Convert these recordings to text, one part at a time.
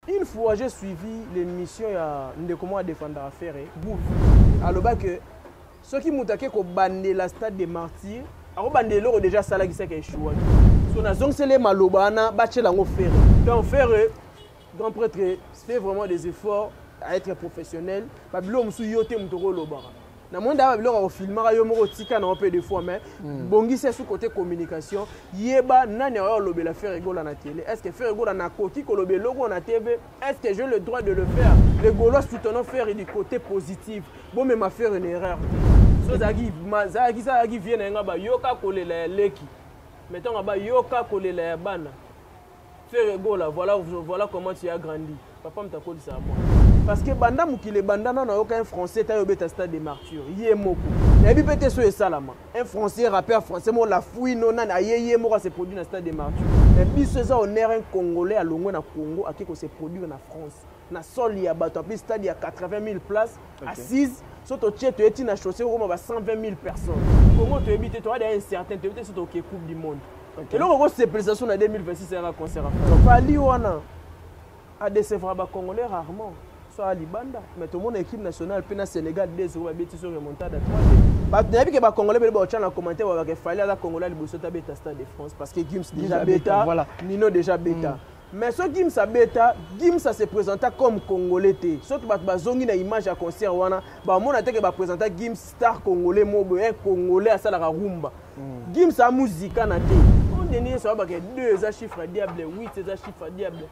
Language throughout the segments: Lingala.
Une fois j'ai suivi l'émission de comment défendre affaire bouf aloba que ceux qui moutake ko bande la stade des martyrs ako bande loro déjà sala qui c'est que choix so na zong sele maloba na ba tchela ngo faire donc faire grand prêtre fait vraiment des efforts à être professionnel ba bilo musu yote mutoko lobara na monde ba bilo ko filmer yo moko tika na peu de fois mais bongi c'est sous côté communication yeba nani a lobela faire rigola na télé est-ce que faire rigola na koki ko lobela logo na TV est-ce que j'ai le droit de le faire les golos soutenant faire du côté positif bon mais m'a faire une erreur so zagi vient nga ba yoka kolela leki mettons ba yoka kolela ya bana faire rigola voilà comment tu as grandi papa m'a dit ça à moi. Parce que banda mukile banda na aucun français ta yobeta stade des martyrs yé moko na bi pété so esalama un français rappeur français mo la fouille non na yé moko se produit na stade des martyrs mais biso ça on est un congolais à longo na Congo a ko se produire na France na sol ya bato puis stade ya 80 000 places assises soto tcheto eti na chaussée comme 120 000 personnes Congo to habiter to a un certain to habiter soto ke coupe du monde et là on se présentation na 2026 un concert fali wana a décevoir ba congolais rarement à Libanda, mais tout le monde équipe nationale, puis na Sénégal, 2-0, va bien sur remontada à 3-2. Bah, tu n'as vu que les Congolais, ils vont en commentaire, il fallait à Congolais, ils vont bêta stade de France, parce que Gims déjà bêta, voilà. Nino déjà bêta. Mais ce Gims a bêta, Gims ça se présenta comme Congolais. Sauf que bah zongi na image à concert wana, bah mon attaque va présenter Gims star Congolais, mobo un Congolais à ça la rumba. Gims a musique na té. On dénie ça va que 2 chiffres diable, 8 chiffres diable.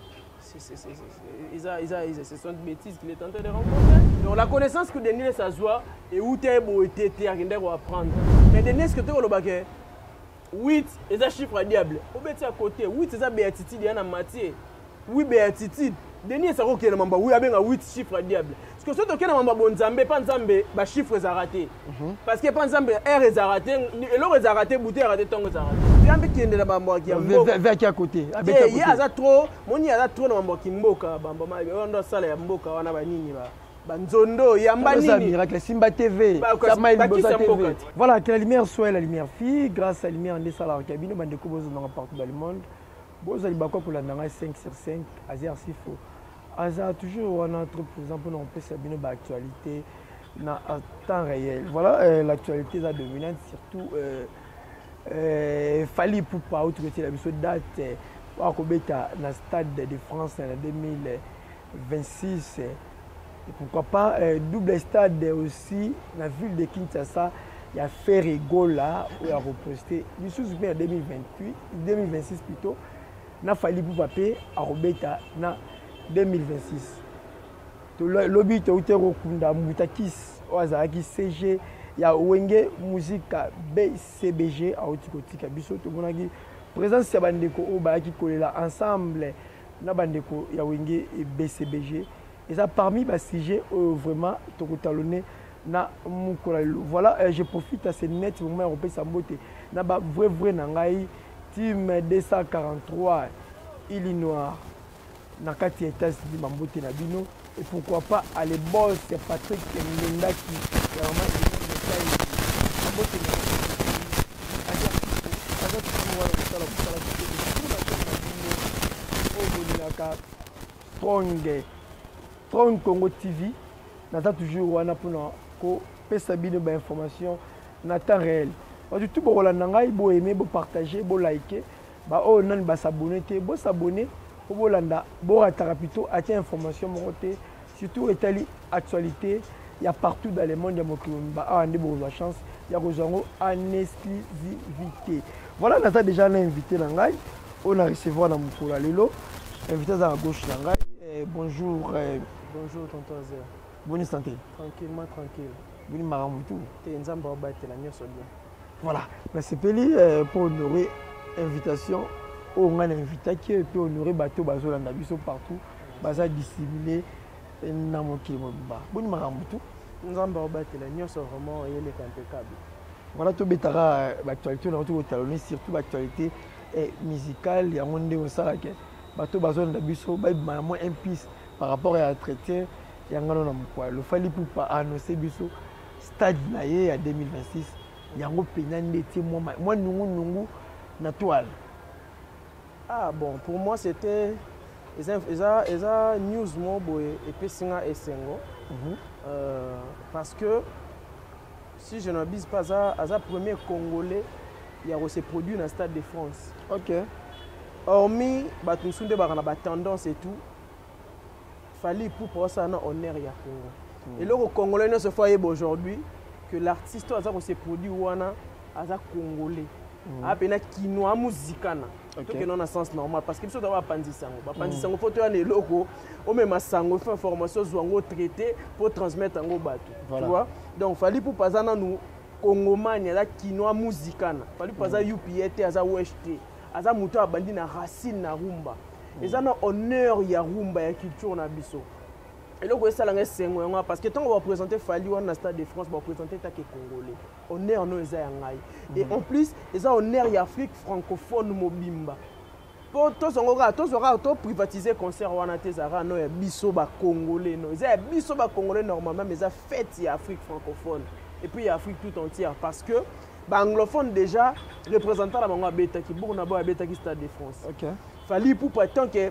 Ce sont des bêtises qu'il est en train de rencontrer. Donc la connaissance que Denis ça joue et où tu es beau et tu es apprendre. Mais Denis que tu as le baguette 8 et ça chiffre diable. Au bête à côté 8 c'est ça béatitude il y a en matière. Oui béatitude. Denis ça OK le mamba oui avec 8 chiffres diable. Parce que ce que mamba bon Nzambe pas Nzambe ba chiffres a raté. Parce que pas Nzambe R est raté et l'autre est raté bouteille a raté tongo a raté. Jambe qui est de la bamba qui a vers qui à côté. Il y a ça trop, mon y a trop na mamba qui mboka bamba ma on doit sala ya mboka wana ba nini ba. Banzondo yamba nini miracle Simba TV voilà que la lumière soit la lumière fille grâce à la lumière de sala cabine bande ko bozo na partout dans le monde bozo libako pour la nanga 5/5 azar sifo azar toujours on entre par exemple on peut sabine ba actualité na temps réel voilà l'actualité ça dominante surtout Fali Poupa autre que la mission date wa ko beta na stade de France en 2026 et pourquoi pas double stade aussi dans la ville de Kinshasa il y a Ferrigola où il a reposté du sous en 2026 plutôt na Fali Poupa à Robeta na 2026 to lobby to utero mutakis ozaki CG ya wenge musique BCBG a otikotika biso to monaki présence ya bandeko o ba ki kolela ensemble na bandeko ya wenge BCBG et ça parmi les sujets vraiment talonné na mukola voilà je profite à ce net moment européen samboté na ba vrai nangai team 243 Illinois na kati États-Unis mamboté na bino et pourquoi pas aller boss Patrick Ndenda qui vraiment mamboté Strong Congo TV, nous avons toujours pour pesa bino ba information na temps réel. Parce tout bon nangai bo aimer, bo partager, bo liker, ba oh nan ba s'abonner te, bo s'abonner, bo landa, bo ratara plutôt atteint information mon côté, surtout étali actualité, il y a partout dans le monde ya mokulumba a ande bo la chance, ya kozango en exclusivité. Voilà, nous avons déjà invité nangai, on a recevoir na mukula lelo, invité à gauche nangai. Bonjour. Bonjour, tonton Azer. Bonne santé. Tranquillement, tranquille. Bonne maramoutou. Voilà. C'est pour honorer l'invitation. On a invité qui peut honorer bateau bazo la nabiso partout. Baza dissimulé. Bonne maramoutou. Nzamba obate la nyos vraiment elle est impeccable. Voilà tout betara l'actualité on retrouve talonné surtout l'actualité musicale et on est au salake. Bateau bazo na biso ba moins un piste par rapport à traité yangano na mukwa le Fali Poupa annoncé biso stade naie à 2026 yango penande ti moi nungu na toile. Ah bon, pour moi c'était eza news mo boye epesi nga esengo parce que si je n'abuse pas aza premier congolais ya ko se produire na Stade de France. OK. Hormis bato nsunde baka na ba tendance et tout, fallait pour ça na honneur ya Congo. Et le congolais ne se fait aujourd'hui que l'artiste aza ko se produire wana aza congolais. Apena kinoa muzikana. Donc non en sens normal parce que biso doit panzi sango. Ba panzi sango faut to na eloko o même sango fait information zwango traité pour transmettre ngo bato. Tu vois? Donc fallait pour pas na nous congomania la kinoa muzikana. Fallait pas za UPT aza weshte. Aza muto abandi na racine na rumba. Eza na honneur ya rumba ya culture na biso. Et là, ça là sengo parce que tant on va présenter Fally Wana Stade de France, on va présenter ta congolais. Honneur no eza yangai. Et en plus, eza honneur ya Afrique francophone mobimba. Pour tous on aura to privatiser concert wana tezara no ya biso ba congolais no. Eza biso ba congolais normalement mais eza fête ya Afrique francophone et puis ya Afrique tout entière parce que ba anglophone déjà représentant la bango beta ki bourna ba beta ki Stade de France. OK. Fally pour tant que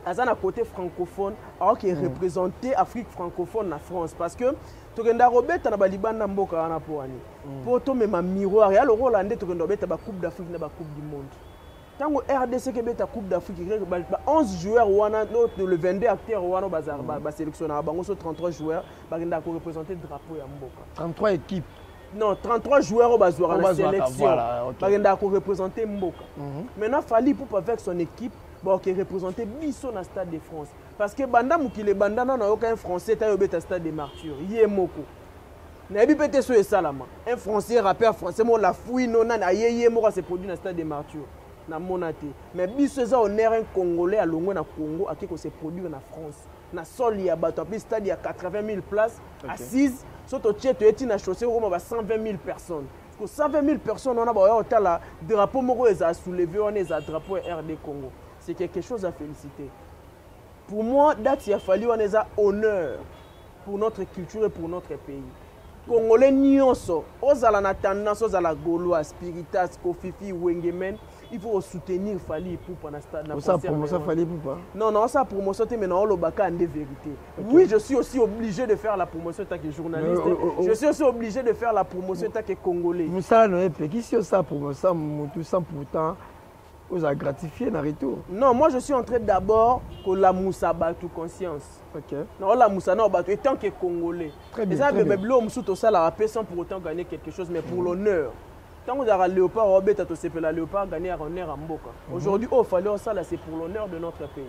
à côté francophone alors qu'il représentait Afrique francophone en France parce que tokenda robeta na balibanda mboka wana poani pour to même miroir ya le Hollandais tokenda robeta ba coupe d'Afrique na ba coupe du monde tango RDC ke beta coupe d'Afrique ba 11 joueurs wana le 22 acteurs wana bazar ba sélectionner bango so 33 joueurs ba kenda ko représenter drapeau ya mboka 33 équipes. Non, 33 joueurs au bazouara la sélection. Ba kenda ko représenter mboka. Maintenant Fally pour avec son équipe qui représentait biso na Stade de France parce que banda mukile banda na aucun français ta yobeta Stade de Martyrs yemoko na bi pété so esalama un français rappeur français mo la fouille non na yeye moko se produit na Stade de Martyrs na monate mais biso za honneur un congolais à longo na Congo akiko se produire na France na sol ya bato apli stade ya 80 000 places assises soto tcheto eti na chaussée comme ba 120 000 personnes parce que 120 000 personnes on a ba otala drapeau moko eza soulevé on eza drapeau RD Congo. C'est quelque chose à féliciter. Pour moi, date il a fallu un honneur pour notre culture et pour notre pays. Congolais nyonso, ozala na tendance ozala gaulois, spiritas, kofifi, wengemen, il faut soutenir Fally pour na stade na ça promotion Fally pour pas. Non, ça promotion mais non le baka en vérité. Oui, je suis aussi obligé de faire la promotion tant que journaliste. Je suis aussi obligé de faire la promotion tant que congolais. Moussa no epe qui si ça promotion tout ça pourtant vous a gratifié dans retour. Non, moi je suis en train d'abord que la moussa batu conscience. OK. Non, la moussa non batu tant que congolais. Très bien. Et ça mais bleu musuto ça la paix sans pour autant gagner quelque chose mais pour l'honneur. Tant que la léopard Robert to se la léopard gagner honneur à Mboka. Aujourd'hui au falloir ça là c'est pour l'honneur de notre pays.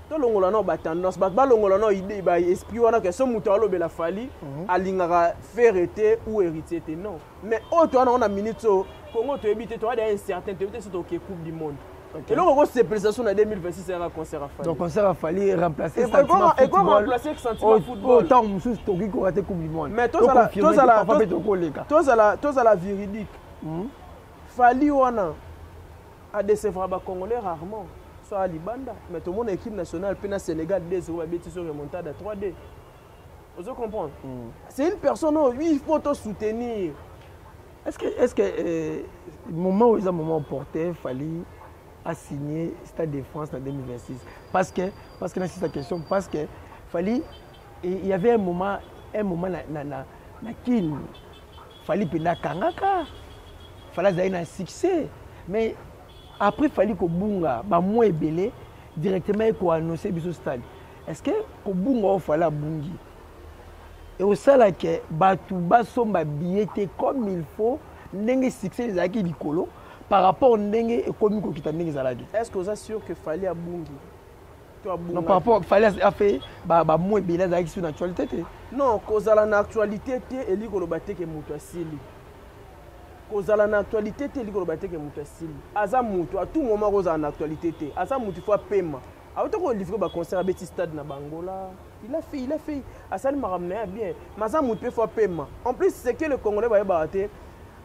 To longola no ba tendance ba longola no idée ba esprit wana que so muto alobe la Fally alingara faire été ou héritier non. Mais autre on a minute Congo tu habite toi un certain tu es sur coupe du monde. Et là on se présentation en 2026 sera concert à Fally. Donc concert à Fally remplacer et comment remplacer sentiment football. Autant mususu toki ko rater coupe du monde. Mais tous à la véridique. Fally wana a décevoir ba congolais rarement. Soit à Libanda, mais tout le monde équipe nationale puis na Sénégal 2-0 bêtise sur remontada 3D. Vous comprenez? C'est une personne où il faut te soutenir. Est-ce que le moment où ils ont moment opportun, Fally a signé Stade de France en 2026 parce que c'est sa question parce que Fally il y avait un moment na kin Fally pena kangaka Fally a eu un succès mais après Fally ko bunga ba moins belé directement ko annoncer biso stade est-ce que ko bunga o Fally bungi et au sala que batu basomba billet comme il faut ndenge succès les aki likolo par rapport ndenge ekomi ko kita ndenge zalaki est-ce que vous êtes sûr que Fally a bungi non par rapport Fally a fait ba moins belé zalaki sur l'actualité non kozala na actualité te eliko lobate ke mutu asili kozala na actualité te eliko lobate ke mutu asili aza mutu à tout moment kozala na actualité te aza mutu faut paiement autant qu'on livre ba concert à Betty Stade na Bangola il a fait asali maramne bien maza mutu faut paiement en plus c'est que le Congolais va barater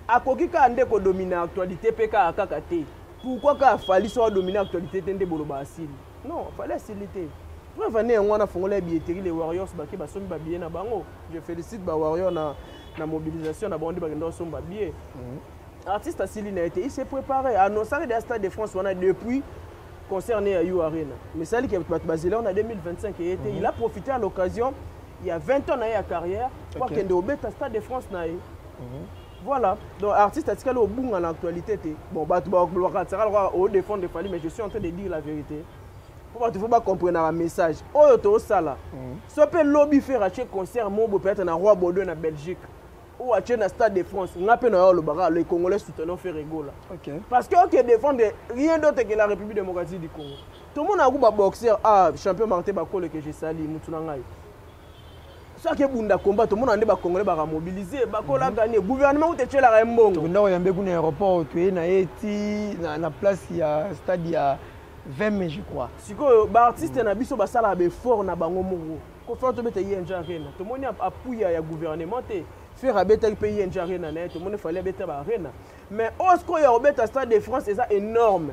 akoki ka ande ko dominer actualité pe ka akaka te pourquoi ka Fally soit dominer actualité te nde boloba asili non fallait asilité pour venir on a fongolé billetterie les Warriors baki ba somba bien na bango je félicite ba Warriors na mobilisation na bande ba ndo somba bien artiste asili na été il s'est préparé annoncer des Stade de France on a depuis concert à You Arena. Mais ça, qui est basé en 2025, il a profité à l'occasion, il y a 20 ans à carrière, pour qu'il y ait au Stade de France. Voilà. Donc, artiste, est-ce qu'il y a au bout en actualité? Bon, bah, tu vas au défendre Fally, mais je suis en train de dire la vérité. Il ne faut pas comprendre un message. Oh, tu as ça là. Si on peut lobby faire un concert, peut-être dans Roi Baudouin en Belgique. Ou à le Stade de France, on a les Congolais soutenant faire rigolo. Parce que défendre rien d'autre que la République démocratique du Congo. Tout le monde a un boxeur, champion Martin Bakole que j'ai sali, Moutounangaï. Ça qui est bon combat, tout le monde a des Congolais à mobiliser, Bakole a gagné. Le gouvernement où tu es là, bon. Tu as un aéroport, tu es dans la place, il y a un stade, il y a 20 mai, je crois. Si les artistes ont un fort dans Bango Mongo, il faut que tu aies un arène. Tout le monde a appuyé le gouvernement. Faire un pays en arène, tout le monde fallait un arène. Mais lorsqu'il y a un Stade de France, c'est énorme.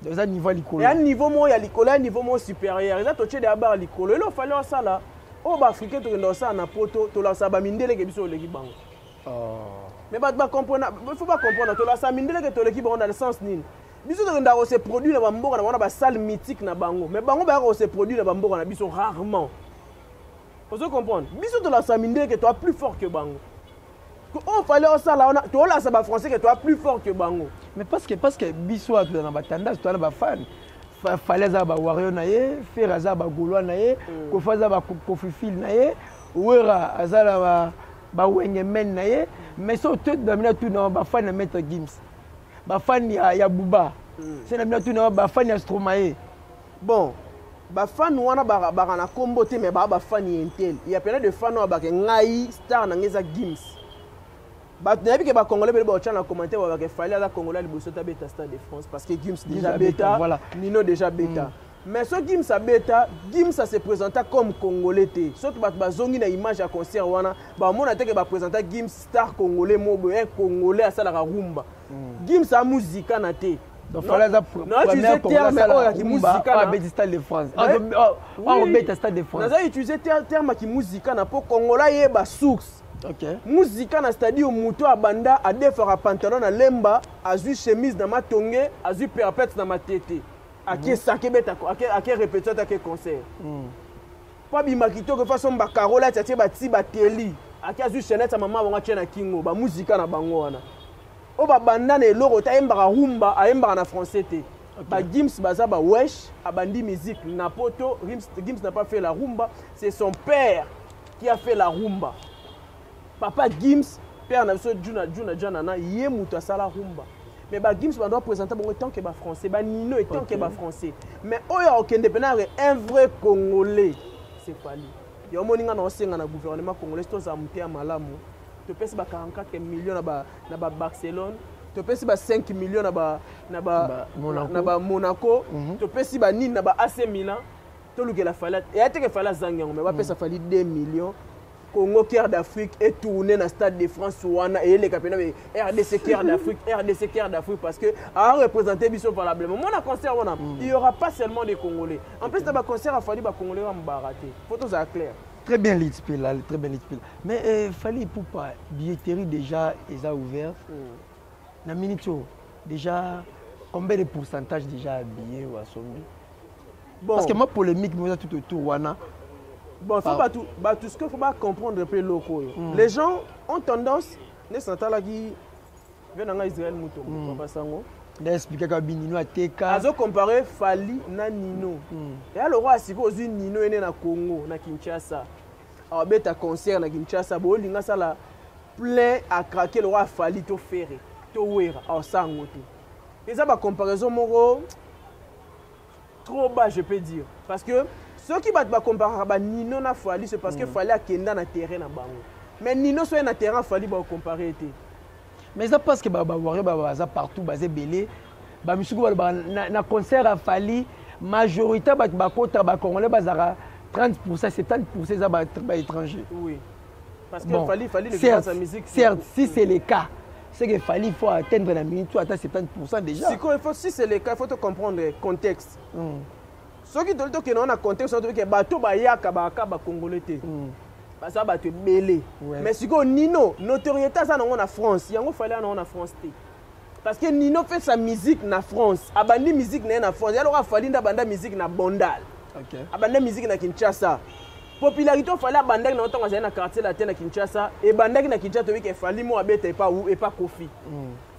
Dans un niveau licolo. Et un niveau moins licolo, un niveau moins supérieur. Il y a tout des barres licolo. Il fallait ça là. Au Africain, tu as ça en poto, tu as ça mindele que biso l'équipe bango. Mais il comprendre, il faut pas comprendre. Tu as ça mindele que tu l'équipe bango dans le sens nil. Biso tu as ces produits dans bambo, on a des salles mythiques dans bango. Mais bango ba ces produits dans bambo, on a biso rarement. Faut comprendre. Biso tu as ça mindele que tu es plus fort que bango. Oh, fallait ça là, tu as ça français que tu es plus fort que bango. Mais parce que biso tu as une tendance, tu as des fans. Fallait ça ba Wario naie, faire ça ba Gaulois naie, ko faza ba Kofifil naie, ouera azala ba Wengemen naie, mais so tout domina tout dans ba fan mettre Gims. Ba fan ya Bouba. C'est domina tout dans ba fan ya Stromae. Bon, ba fan wana ba na combo te mais ba fan intel. Il y a plein de fans ba ke ngai star na ngeza Gims. Bah, tu n'as vu que les Congolais ont commenté qu'il fallait que les Congolais bêta Stade de France parce que Gims déjà bêta, voilà. Nino déjà bêta. Mais ce Gims a bêta, Gims se présentait comme Congolais. Sauf que les gens qui image à concert, on a dit que présenté Gims star Congolais, un Congolais à la rumba. Gims a musique na té. Donc il fallait utiliser terme qui musique à Stade de France. On bêta Stade de France. On a utilisé terme qui musique na pour Congolais ba source. Musique na stadium muto abanda a defara pantalon na lemba azu chemise na matonge azu perpète na matete ake sakebeta ake répétition ake concert pa bima kitoko façon ba carola tati ba ti ba teli ake azu chenette mama bonga tena kingo ba musique na bango wana o ba banda na eloko ta embara rumba a embara na français te ba Gims baza ba wesh abandi musique na poto Gims n'a pas fait la rumba, c'est son père qui a fait la rumba. Papa Gims, père na biso Juna Janana, yé muta sala rumba. Mais ba Gims doit présenter bon tant que ba français, ba Nino étant que ba français. Mais oya okende pena un vrai Congolais, c'est Fally. Yo moninga na osenga na gouvernement congolais to za muté malamu. To pesi ba 44 millions na ba Barcelone, to pesi ba 5 millions na ba Monaco, to pesi ba nini na ba AC Milan. To lukela Fally. Et ate que Fally zangango, mais ba pesa Fally 2 millions. Congo Cœur d'Afrique est tourné dans le Stade de France et les capitaines RDC Cœur d'Afrique parce que à représenter Bissot valablement. Mon concert il n'y aura pas seulement des Congolais. En plus dans le concert il fallait les Congolais vont barater. Photos à clair. Très bien l'ITP là, très bien l'ITP. Mais fallait pour pas billetterie déjà ils a ouvert. Na minito déjà combien de pourcentage déjà billets ou assommé? Bon. Parce que moi polémique moi tout autour wana. Bon, il faut pas tout ce qu'il faut pas comprendre un peu locaux. Les gens ont tendance, ne s'entendent là qui viennent en Israël mouton, papa sango. D'expliquer que Nino a TK. Azo comparer Fally na Nino. Et alors roi si vous Nino est na Congo, na Kinshasa. Alors beta concert na Kinshasa, bo linga sala plein à craquer le roi Fally to ferré, to wera, alors sango tout. Et ça ba comparaison moro trop bas je peux dire parce que ceux qui battent comparer Nino na Fally, c'est parce que Fally a kenda na terrain na bango. Mais Nino soit na terrain Fally ba comparer été. Mais ça parce que ça partout basé belé. Ba misuko na concert à Fally, majorité ba kota ba congolais bazara 30%, 70% ça ba étranger. Oui. Parce que bon, Fally certes, sa musique. Certes, si c'est le cas, c'est que Fally il faut atteindre la minute à 70% déjà. Si c'est le cas, il faut te comprendre le contexte. Ceux qui te disent que non a contexte, c'est que bateau ba yaka ba congolais te. Ça va te belé. Mais si go Nino, notoriété ça non en France, yango Fally non en France te. Parce que Nino fait sa musique na France. Abandi musique na France. Alors a fallu banda musique na Bondal. OK. Abanda musique na Kinshasa. Popularité fallait abandonner na autant na quartier latin na Kinshasa et bandaki na Kinshasa to que fallait mo abete pas ou et pas Kofi.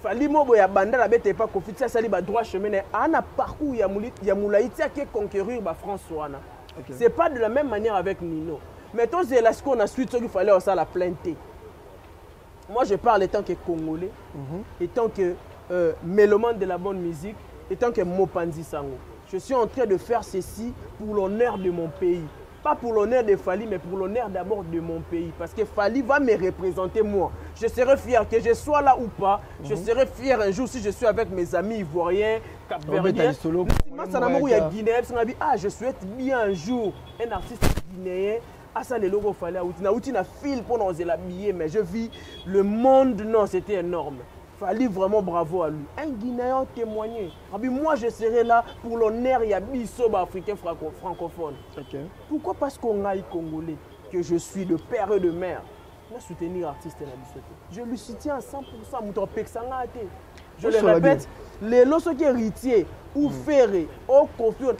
Fallait mo boya banda abete pas Kofi ça sali ba droit chemin ana parcours ya moulaïtia qui conquérir ba France wana. C'est pas de la même manière avec Nino. Mais toi c'est là ce qu'on a suite qu'il fallait ça la plainter. Moi je parle étant que Congolais, étant que mélomane de la bonne musique, étant que Mopanzi Sango. Je suis en train de faire ceci pour l'honneur de mon pays. Pas pour l'honneur de Fally, mais pour l'honneur d'abord de mon pays. Parce que Fally va me représenter moi. Je serai fier que je sois là ou pas. Je serai fier un jour si je suis avec mes amis ivoiriens, cap-verdiens. Ah, je souhaite bien un jour un artiste guinéen. Ah, ça, les logos Fally. Nauti na fil pour nous l'habiller, mais je vis le monde. Non, c'était énorme. Fally vraiment bravo à lui. Un Guinéen témoigné. Moi, je serai là pour l'honneur et biso africain francophone. Pourquoi? Parce qu'on a Congolais, que je suis de père et de mère. Je soutenir l'artiste. Je lui soutiens à 100%. Je le répète, les lorsque héritiers ou ferré, au confiance,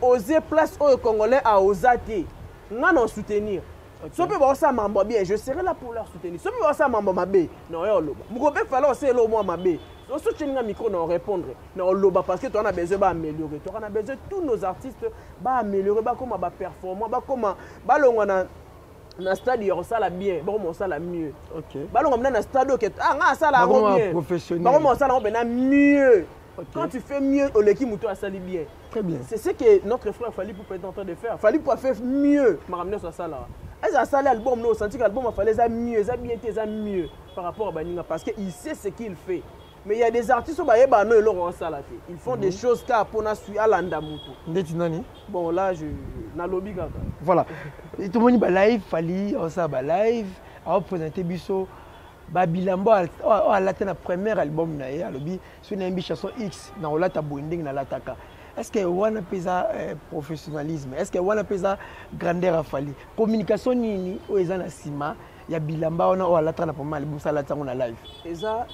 oser place au Congolais à osater. Non, soutenir. Si on peut voir ça, je serai là pour leur soutenir. Si on peut voir ça, non, il fallait aussi le on soutient un micro, on répondre. Parce que tu as besoin d'améliorer. Tu as besoin tous nos artistes d'améliorer, comment performer, comment na stade il ça la bien, bon ça la mieux. OK. Ballon comme na stade que ça la bien. Professionnel. Bon ça la mieux. Quand tu fais mieux, l'équipe mouton a sali bien. Très bien. C'est ce que notre frère Fally Ipupa est en train de faire. Fally Ipupa faire mieux. Ma ramener sur ça là. Est-ce que ça l'album nous senti que l'album a fallu ça mieux, ça bien été ça mieux par rapport à Baninga parce qu'il sait ce qu'il fait. Mais il y a des artistes qui ils font des choses car pour nous suivre à l'andamuto. Bon là je na lobby kaka. Voilà. Et tout le monde live Fally ça live a présenté biso Babilambo a la première album na ya lobby sur une chanson X na olata bonding na lataka. Est-ce que wana pesa professionnalisme? Est-ce que wana pesa grandeur à Fally? Communication nini o ezana sima ya bilamba on a la trana pour mal bon ça la on a live. Eza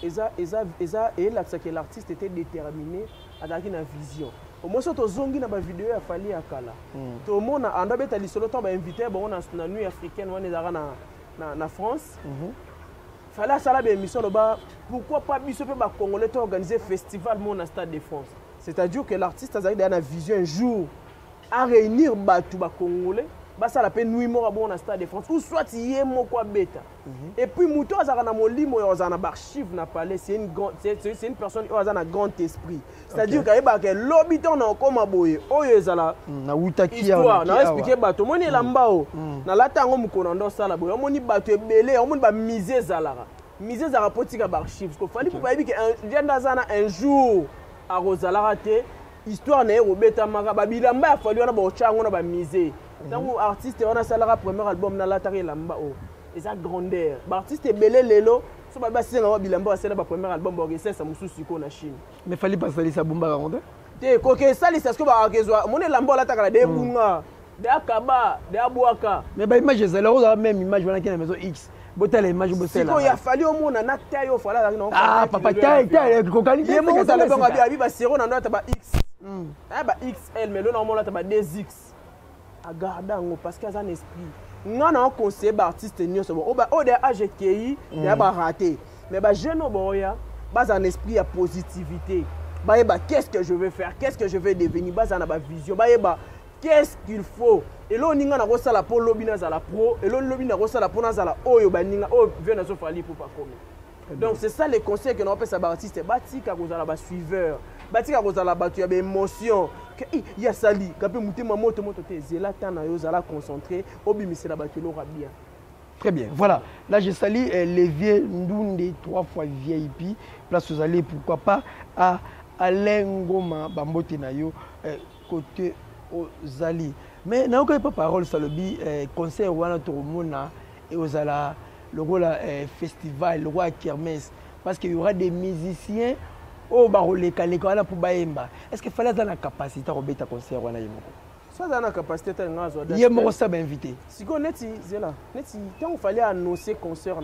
et là que l'artiste était déterminé à avoir une vision. Au moins surtout zongi na ba vidéo ya Fally akala. Tout le monde anda beta lisolo to ba invité bon na nuit africaine on ezara na France. Fallait ça la bien émission là-bas. Pourquoi pas biso pe ba congolais to organiser festival mon na Stade de France. C'est-à-dire que l'artiste a une vision un jour à réunir tout ba congolais. Ça la peine nuit mort bon na Stade de France ou soit y est mon quoi bêta. Et puis mouton azana molimo azana archive na palais c'est une personne qui a un grand esprit. C'est-à-dire que l'habitant na comme boye oyo ezala na wutaki histoire na expliquer bato moni lambao na latango mukonando sala boye moni bato ebele moni ba miser zalara. Miser zara potika ba archive ko Fally Ipupa yebi que un jour a rosalara te histoire na robeta maka babilamba ya Fally wana ba ochango na ba miser. Donc artiste on a salara premier album na latari lamba o eza grandeur ba artiste belé lelo so ba singa bilamba ba sala ba premier album ba recette sa mususu ko na Chine mais Fally pas sali sa bomba ronde te ko ke sali c'est ce que ba kezwa mone lamba la takala de bunga de akaba de abwaka mais ba image za la même image wana qui na maison X botala image bo sala siko ya Fally omona na tayo fala na ah papa tayo ko qualité yemo ça le bango abi ba zéro na nota ba X ba XL mais là normalement là ta ba 2X à garder parce qu'il y a un esprit. Nous avons un conseil d'artiste au de AGKI, il y a raté. Mais les jeunes ont un esprit de positivité. Qu'est-ce que je veux faire? Qu'est-ce que je veux devenir? Ils ont une vision. Qu'est-ce qu'il faut? Et là, on a la pour lobby na la pro. Et là, lobby na la pour na oyo baninga o vient na so Fally Ipupa comme. Donc c'est ça les conseils que nous appelle ça artiste. Bati ka kozala ba suiveur. Bati ka kozala ba tu as émotion. Il y a sali, quand mutema moto te zela tana yo zala concentré, obimisi la batelo bien. Très bien. Voilà. Là je salue les vieux Ndunde 3 fois VIP, place aux allées pourquoi pas à Alain Ngoma Bambote na yo côté aux allées. Mais n'a aucun pas parole salobi concert wana to mona et aux ala le rôle festival, le roi kermesse parce qu'il y aura des musiciens au baroleka pour baemba. Est-ce qu'il fallait dans la capacité de remettre concert wana yemoko? Ça a une capacité de il y a mon ça invité. Si on est là, quand il fallait annoncer concert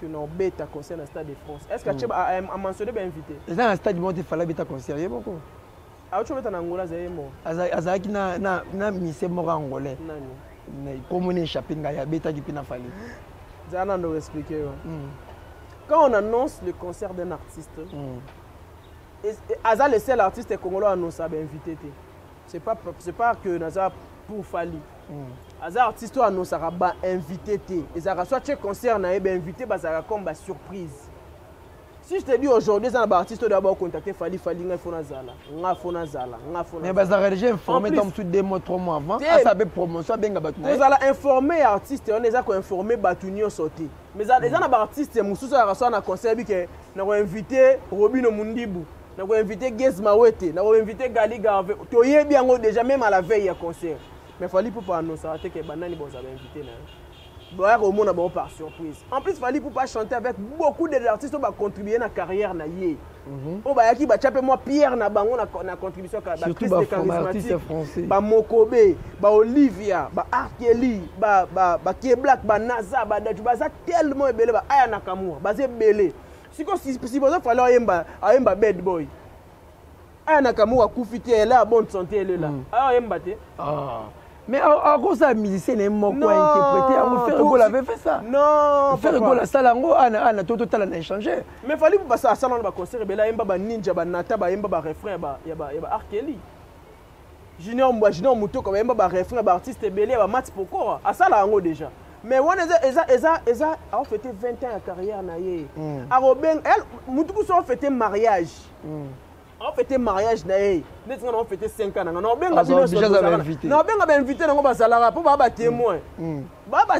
que nous bêta concert dans le Stade de France. Est-ce que tu as mentionné bien invité? Dans le stade du monde il fallait bêta concert, il y a beaucoup. Ah tu es en Angola c'est moi. Azaki na mise mo angolais. Nani? Comme on échappé ngaya bêta qui pina fallait. Zana nous expliquer. Quand on annonce le concert d'un artiste, Aza le seul artiste congolais annonce à invité. C'est pas que Naza pour Fali. Aza artiste annonce à invité. Et ça soit chaque concert na invité bah ça comme surprise. Si je te dis aujourd'hui ça un artiste d'abord contacter Fali nga fona zala. Mais bah ça déjà informé dans tout 2 mois 3 mois avant à sa promotion benga batu. Vous allez informer artiste on les a informé batunio sauté. Mais ça les artistes mususu à reçoit na concert bi que na invité Robino Mundibu. Nous avons invité Gez Mawete, nous avons invité Gali Garve. Tu es bien déjà même à la veille à concert. Mais il fallait pas annoncer que Banani vous avez invité. Au monde par surprise. En plus, il fallait pas chanter avec beaucoup d'artistes qui ont contribué à la carrière. On va qui va moi Pierre na bango na contribution à la crise artistes français. Ba Mokobe, ba Olivia, ba Arkeli, ba K-Black, ba Naza, ba Daju, ba tellement belé ba Aya Nakamura, ba belé. Si vous avez un bad boy, Aya Nakamura Koufiti est là, bonne santé, elle est là. Mais à cause de la musicienne, elle m'a interprété. On fait rigolo, avait fait ça. Non, fait rigolo, la salle en haut, on a tout a échangé. Mais il fallait passer à la salle en concert, il y a un ninja, il y a un refrain, il y a Arkeli. Junior Mouto, comme il y a un refrain, il y a un artiste, il y a un match pour quoi. À ça là en haut déjà. Mais on a fêté 20 ans de carrière. On a fêté mariage. On a fêté mariage. On a fêté 5 ans. On a invité. On a invité pour avoir témoin.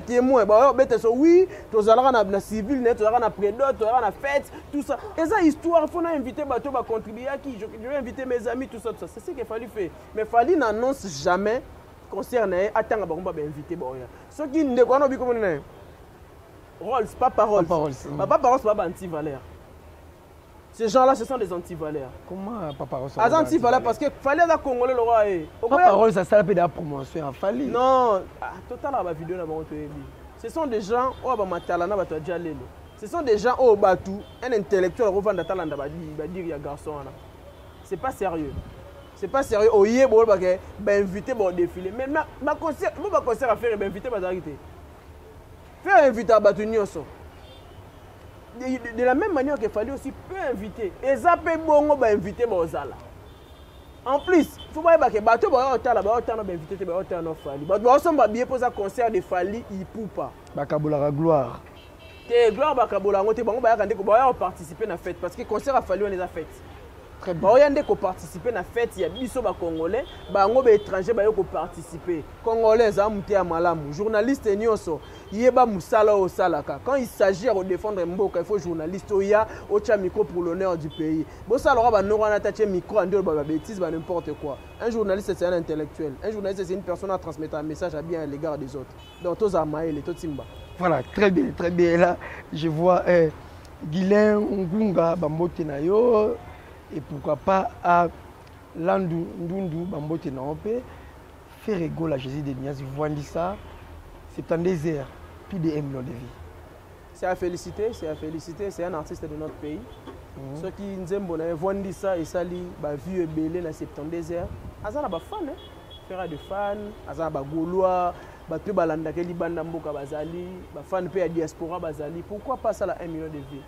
Témoin. Oui, tu as un civil, tu as un prédot, tu as une fête, tout ça. Et ça, histoire, il faut inviter, tu vas contribuer à qui? Je vais inviter mes amis, tout ça. C'est ce qu'il fallait faire. Mais il fallait n'annonce jamais. Concerné, attends, on va inviter. Ceux qui ne connaissent pas comment Rolls, Papa Rolls. Papa Rolls, c'est pas anti-valeur. Ces gens-là, ce sont des anti-valeurs. Comment Papa Rolls? Des anti-valeurs parce que fallait la Congolais le roi. Papa Rolls, ça sert à la promotion. Fallait. Non, total la vidéo là, ce sont des gens qui ont déjà lélé. Ce sont des gens qui ont battu un intellectuel qui a talent dire il y a garçon. C'est pas sérieux. C'est pas sérieux. Au yé, bon, invité au défilé. Mais ma concert à faire, invité à arrêter. Faire inviter à Batunioso. De la même manière qu'il fallait aussi peu inviter. Et ça peut bon inviter aux Zala. En plus, il faut voir que bateau va autant invité autant non Fali. Bateau ensemble bien pour ça concert de Fali il poupa. Bakabola gloire. Que gloire bakabola ngote bango ba kande ko ba participer na fête parce que concert a fallu on les a fait. Très bien. Il y a des qui participent à la fête, il y a des Congolais, des étrangers qui participent. Congolais, journalistes, quand il s'agit de défendre Mboka, il faut journaliste, il y a un micro pour l'honneur du pays. Un micro, n'importe quoi. Un journaliste, c'est un intellectuel. Un journaliste, c'est une personne à transmettre un message à bien à l'égard des autres. Donc, tous Amaël et tous Simba. Voilà, très bien, très bien. Là, je vois Guilain Ngunga, Bambote Nayo. Et pourquoi pas à Landu Ndundu Bambote Naope faire rigolo à Jésus de Nias, Voindissa, c'est un désert, plus de 1 million de vies. C'est à féliciter, c'est un artiste de notre pays. Ceux qui nous aiment, Voindissa et Sali, vu et belé dans ce désert, Azana ba fan, faire des fans, Azana ba Gaulois, Batu Balanda Keli Bandamboka Bazali, ba fan pe à diaspora Bazali, pourquoi pas ça là 1 million de vies?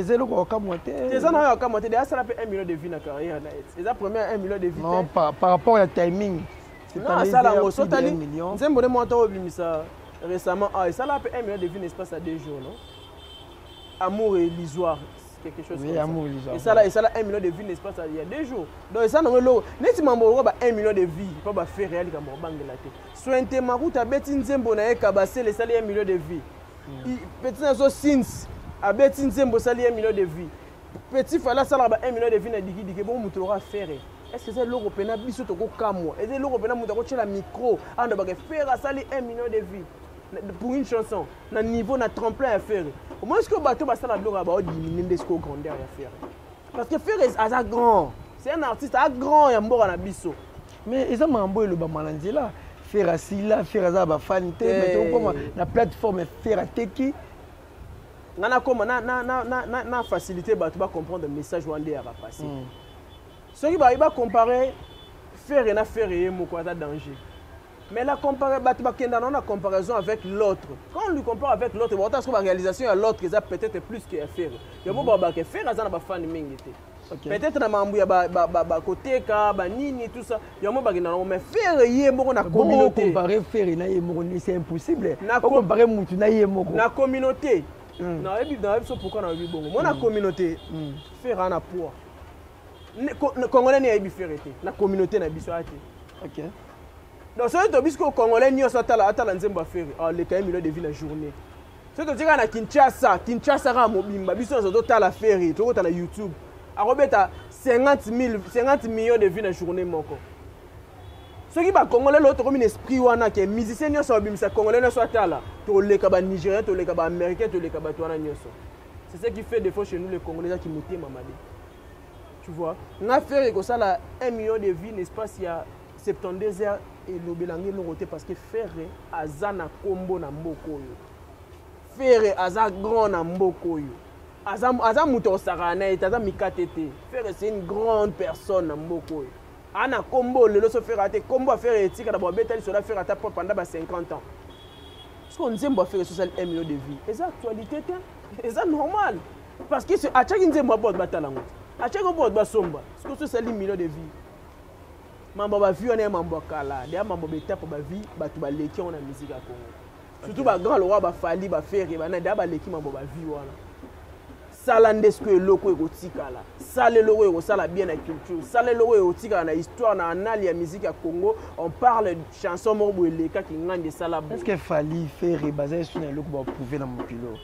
C'est le cas de c'est ça, ça fait 1 million de vies dans la carrière. C'est la première 1 million de vies. Non, par rapport au timing. C'est pas ça, là, on saute à l'île. Nous avons monté récemment. Ça a fait 1 million de vies, n'est-ce pas, ça 2 jours, non? Amour et l'histoire, quelque chose comme ça. Amour et l'histoire. Et ça, là, 1 million de vies, n'est-ce pas, ça il y a 2 jours. Donc, ça, nous avons 1 million de vies, il faut faire réel comme on bang la tête. Soit un thème, tu as bêté une zembo, tu as cabassé les salaires 1 million de vies. Petit, tu as sins. A Betty Nzembo sali 1 million de vies. Petit fala sala 1 million de vies na digi bon mutora faire. Est-ce que c'est l'européen biso to ko kamwa? Est-ce que l'européen mutako tchela micro ando ba faire sali 1 million de vies pour une chanson na niveau na tremplin à faire. Au moins est-ce que bateau ba sala blora ba diminuer desco grandeur à faire. Parce que faire est à grand. C'est un artiste à grand ya mbora na biso. Mais ils ont mambo le bamalandi là. Faire assis là, faire à ba fan té, mais comme la plateforme faire à teki. Nana comme na facilité ba tu vas comprendre le message wandé à passer. Ce qui va comparer faire et na faire et mon quoi danger. Mais la comparaison avec l'autre. Quand on lui compare avec l'autre, on va la réalisation à l'autre qui a peut-être plus qu'à faire. Il y a des faire à fan peut-être na mambu ba côté ka ba nini tout ça. Il y a mais faire yé mo na communauté. Comparer faire na yé mo c'est impossible. Comparer mutu na yé mo. Na communauté. Na ebi pourquoi na bon. Moi na communauté faire na poids. Congolais n'a pas fait la communauté n'a pas fait. OK. Donc ça veut dire que Congolais n'y a pas atala nzemba faire les quand même de vie la journée. Ça veut dire que na Kinshasa ra mobimba biso zo tala faire to tala YouTube. A robeta 50 millions de vues la journée moko. Ce qui va Congolais l'autre comme un esprit wana que musicien n'y so bimisa Congolais na so tala to le kaba Nigérien to le kaba Américain to le kaba toana nyoso. C'est ce qui fait des fois chez nous les Congolais qui montent mamadi. Tu vois, on a fait que ça là 1 million de vies, n'est-ce pas, s'il y a 72 heures et le Bélangué l'ont roté parce que faire Azana combo na mboko yo. Faire Aza grand na mboko yo. Aza muto sarana et Aza mikatete. Faire c'est une grande personne na mboko yo. Ana combo le so faire até combo faire éthique d'abord bétal sur la faire até pendant 50 ans. Parce qu'on dit on faire social 1 million de vies. Et ça actualité c'est ça normal parce que à chaque nzembo bot batalango. A chaque fois que somba, parce que c'est 1 million de vies. Mambo ba vie on est mambo kala, des mambo betape ba vie, ba tu ba leki on a musique à Congo. Surtout ba grand roi ba fali ba faire ba na da ba leki mambo ba vie wana. Sala ndesko eloko ekotika la. Sala eloko eko sala bien la culture. Sala eloko ekotika na histoire na anali ya musique à Congo, on parle de chansons morbo eleka ki ngande sala. Est-ce que fali faire basé sur eloko ba prouver dans mon pilote?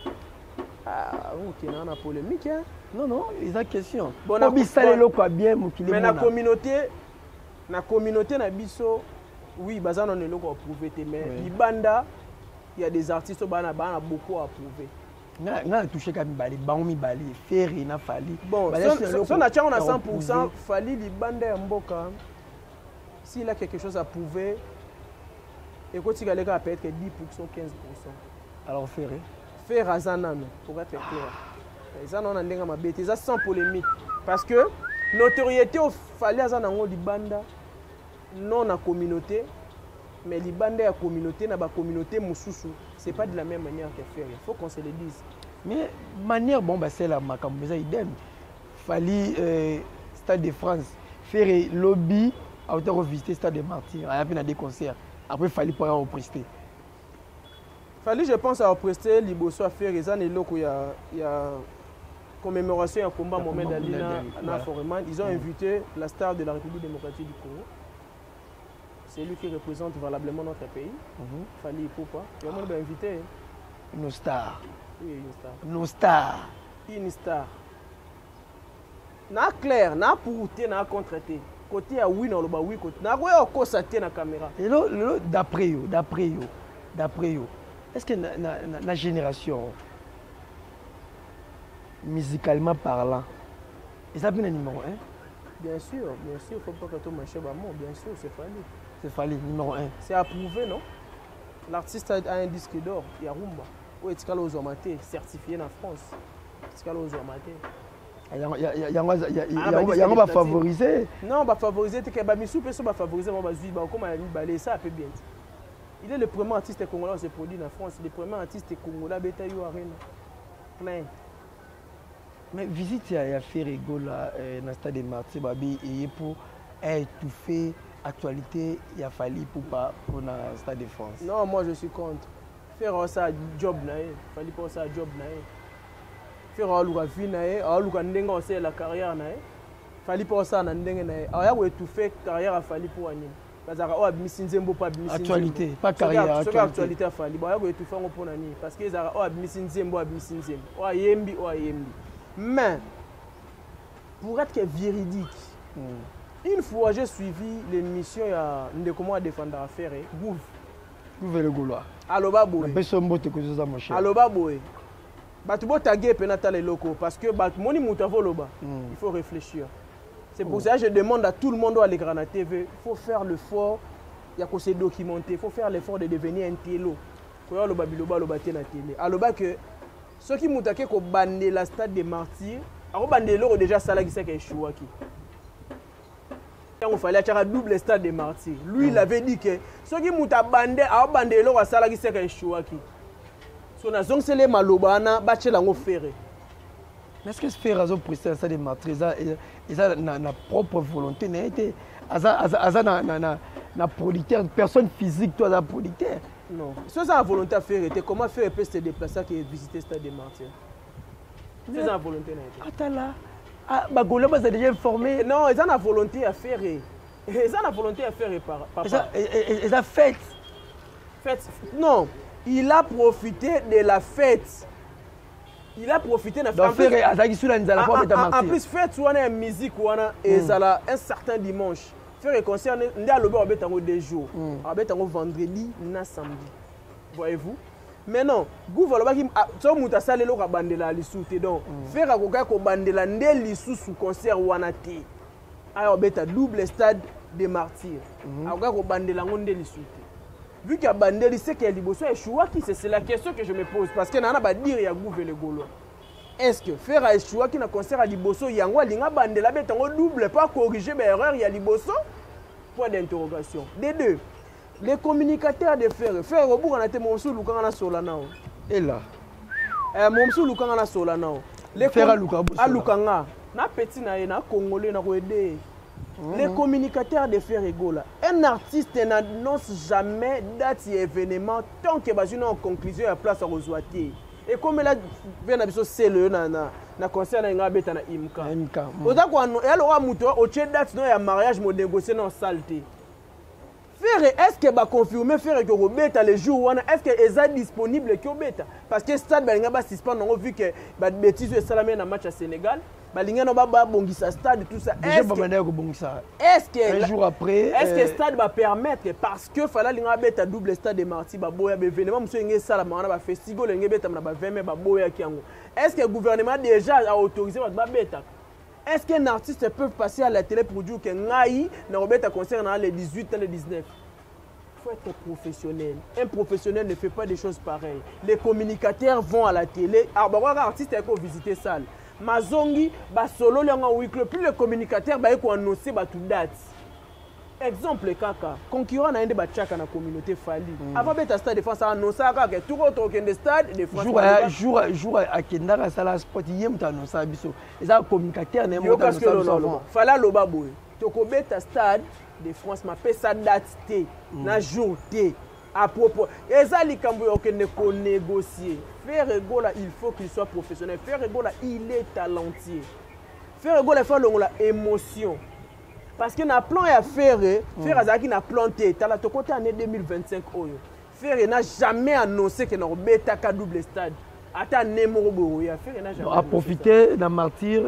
Ah, ok, on a polémique hein. Non, ils ont question. Bon, mais la communauté na biso, oui, bazan on est là pour prouver mais libanda, il y a des artistes qui ont beaucoup à prouver. On a touché comme Bali, Baomi Bali, Ferry na Fali. Bon, si on a 100%, Fali libanda ya mboka. S'il a quelque chose à prouver, et quand il a peut être 10%, 15%. Alors Ferry. Faire Azanano, pour être clair. Ça non a ma bête, ça sans polémique. Parce que notoriété au fallait Azanango libanda non na communauté, mais libanda ya communauté na ba communauté mususu, c'est pas de la même manière que faire. Il faut qu'on se le dise. Mais manière bon bah c'est la makambo ça idem. Fallait Stade de France faire lobby à hauteur visiter Stade des Martyrs, à peine à des concerts. Après fallait pouvoir au prester. Fallait je pense à prester liboso à faire les années où il y a commémoration à combat Mohamed Ali na Foreman. Ils ont invité la star de la République démocratique du Congo. C'est lui qui représente valablement notre pays. Fallait pourquoi? Il y a un invité. Une star. Oui, une star. Une star. Une star. Na clair, na pour na contreté. Côté à oui non le bas oui côté. Na quoi au constater na caméra. Et là d'après yo. Est-ce que la génération, musicalement parlant, et ça bien un numéro 1? Bien sûr, il ne faut pas que tout marche bas mot, bien sûr, c'est Fali. C'est Fali, numéro 1. C'est approuvé, non? L'artiste a un disque d'or, il y a Rumba. Où est-ce qu'il y a certifié en France? Est-ce qu'il y a un va favoriser. Non, va favoriser, c'est que Bamisou peut se favoriser, comment il ça peut bien. Il est le premier artiste congolais qui se produit en France. Le premier artiste congolais qui a eu Arena. Plein. Mais visite à Ferrigo dans le stade de Martyrs et pour étouffer l'actualité, il a fallu pour le stade de France. Non, moi je suis contre. Faire ça job, il fallait pas ça job. Faire la vie, faire la carrière. Il fallait pas ça étouffer la carrière, il fallait pour Annie. Actualité, pas carrière. Actualité a fallu. Parce que mais pour être véridique, une fois j'ai suivi l'émission de comment défendre affaire, vous le Gaulois. Aloba boy. Aloba boy. Batubo tagué penata les locaux parce que moni mutavo loba. Il faut réfléchir. C'est pour ça que je demande à tout le monde à l'écran à TV, il faut faire l'effort, il y a qu'on se documenter, il faut faire l'effort de devenir un télo. Il faut faire le babiloba, le bâtir la télé. Alors que ceux qui m'ont attaqué qu'on bandé la stade des martyrs, alors bandé l'euro déjà ça là qui sait qu'il choix qui. Il fallait faire un double stade des martyrs. Lui il avait dit que ceux qui m'ont bandé, alors bandé l'euro ça là qui sait qu'il choix qui. So na zong c'est les malobana, bâcher la ferré. Mais est-ce que ce fait raison pour ça des martyrs, ils ont na propre volonté, na producteur, personne physique, toi, la producteur. Non. Si vous avez la volonté à faire, comment faire peut se déplacer et visiter le stade des martyrs? Si vous avez la volonté. Attends là. Bagolo, vous êtes déjà informé. Non, ils ont la volonté à faire. Ils ont la volonté à faire papa. Ils ont fait. Non, il a profité de la fête. Il a profité de la fête. En plus, fête, on a une musique, et un certain dimanche. Faire concert, on a le des jours. On a vendredi, na samedi. Voyez-vous? Mais non, vous voyez que vous avez salé le bandela lisouté donc faire à coca ko bandela ndé lisou sous concert wanate. Alors beta double stade des martyrs. Akoka ko bandela ngondé lisouté. Vu qu'il y a bandeli c'est qu'il y a liboso et choua qui c'est la question que je me pose parce que nana ba dire ya gouver le golo. Est-ce que faire à choua qui na concert à liboso yango linga bandela beta ngo double pas corriger mes erreurs il y a liboso? Point d'interrogation. Des deux. Les communicateurs de faire au bout on a été mon sou lukanga solana. Et là mon sou lukanga solana. Les faire à lukanga na petit na congolais na ko aider. Les communicateurs de Ferregola. Un artiste n'annonce jamais date et événement tant que basé en conclusion à place à Rosoati. Et comme là vient à c'est le na concert na ngabeta na imka. Oza ko elle aura muto au tché date non ya mariage mo négocier dans saleté. Faire est-ce que va confirmer faire que Robeta les jours est-ce que est disponible que Robeta parce que stade balinga ba suspend on vu que ba bêtise et salamé na match à Sénégal balinga no ba bongisa stade tout ça est-ce que un jour après est-ce que stade va permettre parce que fala linga beta double stade de Marty ba boya be événement monsieur ngé salama na ba festival ngé beta na ba 20 ba boya kiango est-ce que le gouvernement déjà a autorisé ba beta? Est-ce qu'un artiste peut passer à la télé pour dire que Ngaï n'a pas concert dans les 18 et les 19? Il faut être professionnel. Un professionnel ne fait pas des choses pareilles. Les communicateurs vont à la télé. Alors, un artiste est pour visiter salle. Mazongi, solo, plus le communicateur va annoncer toute date. Exemple, kaka, concurrent n'a pas de la communauté Fali. Avant de stade de France, a annoncé que tout autre que le stade de France. Jour à Kendara, ça la sport, il y a un annoncé à Bisso. Et ça, communicateur n'est pas annoncé. Fala le baboué. Tokobé ta stade de France, ma fait sa date T, na jour T. À propos, et ça, les Cambouis qui ne connaissent négocier. Faire Egola, il faut qu'il soit professionnel. Faire Egola, il est talentueux. Faire Egola, il faut la émotion. Parce que na plan ya faire azaki na planté tala to côté année 2025 oyo faire n'a jamais annoncé que na beta ka double stade ata nemoro bo ya faire n'a jamais a profiter d'un martyr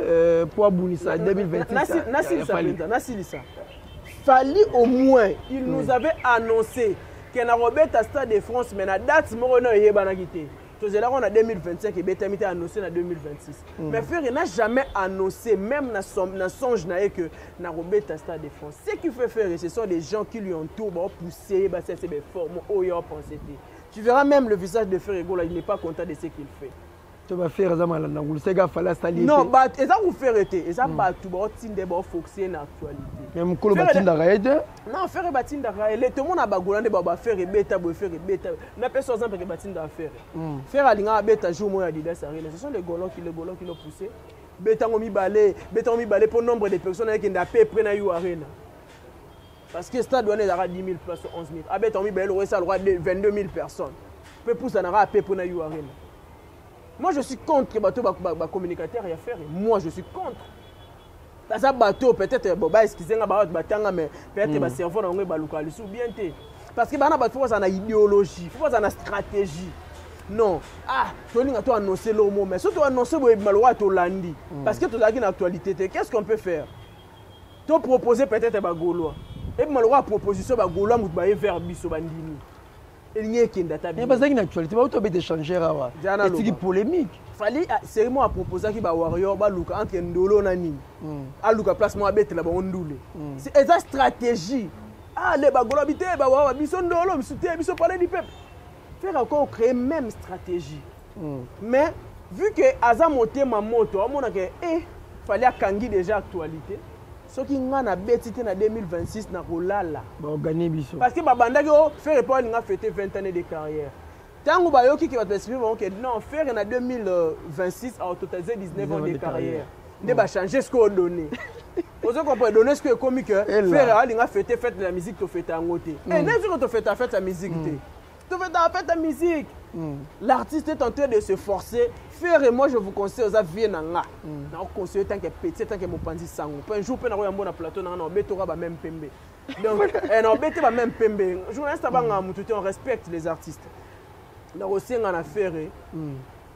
pour abunisa 2026 Nassilisa fallait au moins il nous avait annoncé que na beta stade de France mais na date moro no yebana kité. Là, on a 2025 et Betamite a annoncé en 2026. Mais Ferré n'a jamais annoncé, même dans songe que na Robeta Stade de France. Ce qu'il fait faire, ce sont des gens qui lui entourent, pour pousser, c'est des formes, tu verras même le visage de Ferré Gola, il n'est pas content de ce qu'il fait. Tu vas faire ça mal, non, et ça vous fait arrêter. Et ça va tout focuser sur l'actualité. Même Kolo Batinda Raïd. Non, faire Batinda Raïd. Tout le monde a bagolande baba faire beta boy faire beta. Na personne exemple que Batinda faire. Faire alinga beta jour moya Adidas Arena. Ce sont les golons qui l'ont poussé. Beta ngomi balé pour nombre de personnes qui n'a pas près na you Arena. Parce que stade doit avoir 10 000 places 11 000. Ah beta ngomi balé ça aura 22 000 personnes. Peut pousser na pas près na you Arena. Moi, je suis contre que bateau communicateur y a faire. Moi, je suis contre. Parce que bateau peut-être excusez-moi mais peut-être ba cerveau na ngwe baluka lisu bien té. Parce que bana bateau ça na idéologie, faut ça na stratégie. Non. Ah, tu as annoncé le mot mais surtout annoncer boy malwa to landi parce que tu as une actualité. Qu'est-ce qu'on peut faire? Tu proposer peut-être ba gaulois. Et malwa proposition ba gaulois mut ba vers biso bandini. il n'y a qu'une date. Mais parce qu'il y a une actualité, tu vas échanger à une polémique. Fallait c'est moi à proposer qui va warrior ba luka entre ndolo na nini. A luka place moi bête là ba ondule. C'est une stratégie. Ah les bagolo habité ba wa biso ndolo biso te biso parler du peuple. Faire encore créer même stratégie. Mais vu que aza monté ma moto, on a que fallait kangi déjà actualité. Ce qui ngana betité na 2026 na rolala. Ba gagner biso. Parce que ba bandaki faire pas nga fêter 20 années de carrière. Tango ba yoki qui va t'expliquer que non faire en 2026 a totalisé 19 ans de carrière. Ne ba changer ce qu'on donné. Vous comprenez donner ce que comique faire ali nga fêter fête de la musique to fêter en côté. Et même si tu fais ta fête la musique tu fais ta fête la musique. L'artiste est en train de se forcer. Faire et moi je vous conseille aux aviez nanga. Na conseiller tant que petit tant que mon pandi sango. Un jour pe na roya mbona plateau na na beto ba même pembe. Donc na beto ba même pembe. Journaliste ba nga mututi on respecte les artistes. Na aussi ngana faire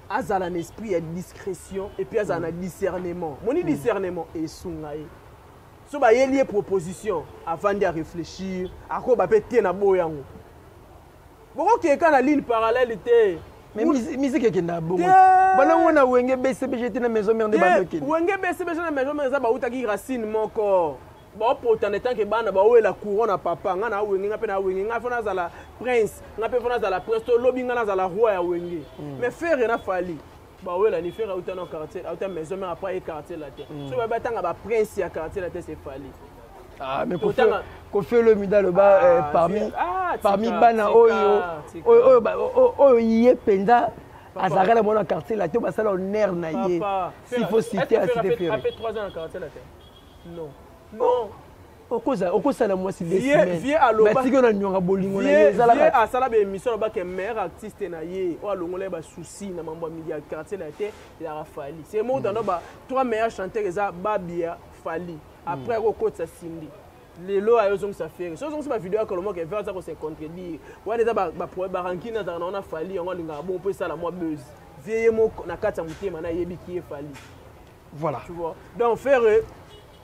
azala un esprit de discrétion et puis azala un discernement. Mon discernement est sungaye. So ba yeli proposition avant de réfléchir, ako ba pété na boyango. Boko keka na ligne parallèle était mais musique qui na bongo. Bana wona wenge BCBG na maison mère de bandoki. Wenge BCBG na maison mère za ba utaki racine moko. Ba pourtant tant que bana ba la couronne papa nga na wenge nga pe na wenge nga fona za la prince nga pe fona za la prince to lobi nga na za la roi ya wenge. Mais faire na fali. Ba la ni faire autant quartier, autant maison mère après quartier la terre. So ba tanga ba prince ya quartier la terre c'est fali. Ah mais qu'on fait le mida le bas parmi bana oyo yé penda azara la mona quartier la to basala honneur na yé s'il faut citer à citer faire. Après 3 ans en quartier la terre. Non. Non. Okosa la moi c'est des semaines. Vieux aloba. Mais si on a nyonga bolingo na yé zala ka asala be émission ba ke meilleur artiste na yé o alongole ba souci na mambo media quartier la terre il a fali. C'est mo dans ba 3 meilleurs chanteurs eza Babia Fali. Après au côté ça Cindy les lois à eux ça fait ça c'est ma vidéo que le mot que vers ça qu'on se contredire ouais déjà ba ranking na on a Fali on linga bon peut ça la moi buzz vieille mo na kata mutema na yebi qui est Fali voilà tu vois donc faire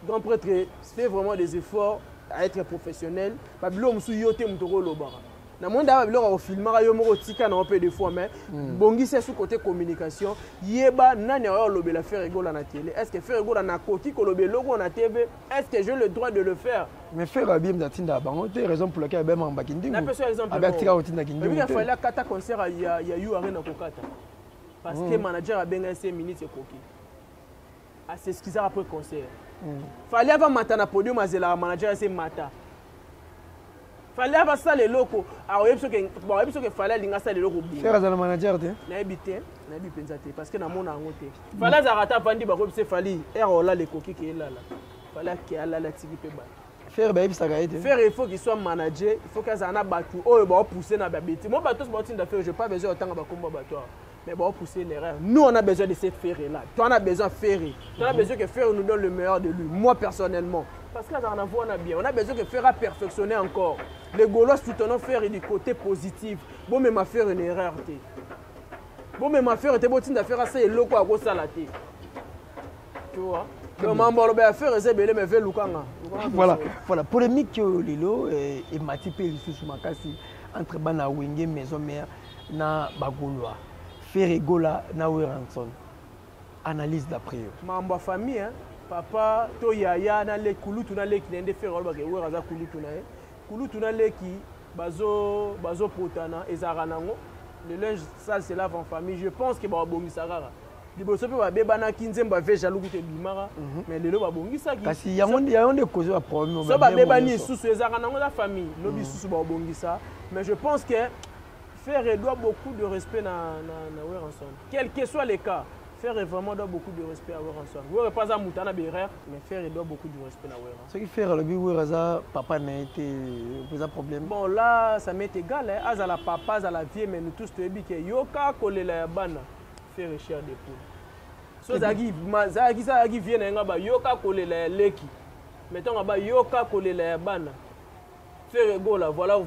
grand prêtre fait vraiment des efforts à être professionnel ba bilo musu yote mutoko lobara na monde ba bilo ko filmer yo moko tika na peu de fois mais bongi c'est sous côté communication yeba nani a lobela faire rigola na télé est-ce que faire rigola na koki ko lobelo ko na TV est-ce que j'ai le droit de le faire mais faire bien d'atinda bango te raison pour laquelle ba mamba kindi na person exemple avec tika otinda kindi mais il fallait kata concert ya you arena kokata parce que manager a benga 5 minutes koki a c'est ce qu'ils a après concert fallait avant matin na podium azela manager c'est mata fallait avoir ça les locaux alors il faut que fallait linga ça les locaux faire dans le manager te na habité pensate parce que na mona ngote fallait zarata vandi ba ko c'est fallait er là les coquilles qui est là fallait que ala la tiki pe ba faire ba ibisa ka ete faire il faut qu'il soit manager il faut que ça na batu oh ba pousser na ba beti moi bato ba tinda faire je pas besoin autant ba komba bato mais ba pousser l'erreur nous on a besoin de cette faire là toi on a besoin de faire tu as besoin que faire nous donne le meilleur de lui moi personnellement parce que ça en a bien on a besoin que faire à perfectionner encore les Gaulois soutenant faire du côté positif bon mais ma faire une erreur bon mais ma faire était bon tinda faire ça et loko à go salaté tu vois donc mambo ba faire c'est belé mais fait lukanga voilà polémique lilo et matipe lisusu makasi entre bana wenge maison mère na bagolwa faire rigola na Weranson analyse d'après mambo famille hein papa to yaya na le kulutu na le kinende faire ba ke weraza kulutu na kulutu na le ki bazo potana ezara nango le linge sale se lave en famille je pense que ba bongisa rara liboso pe ba bebana kinzemba ve jaluku te bimara mais lelo ba bongisa ki kasi yango cause ba problème so ba bebani susu ezara nango la famille lobi susu ba bongisa mais je pense que faire doit beaucoup de respect na Weranson quel que soit les cas faire vraiment doit beaucoup de respect à Weranson. Vous pas à Moutana Bérer, mais faire doit beaucoup de respect à Weranson. Ce qui fait le but Weraza, papa n'a été un problème. Bon là, ça m'est égal. Hein. À la papa, à la vie, mais nous tous te dit que yoka coller la bana, faire cher des poules. So zagi vient n'enga yoka coller la leki. Mettons là yoka coller la bana. Faire go là, voilà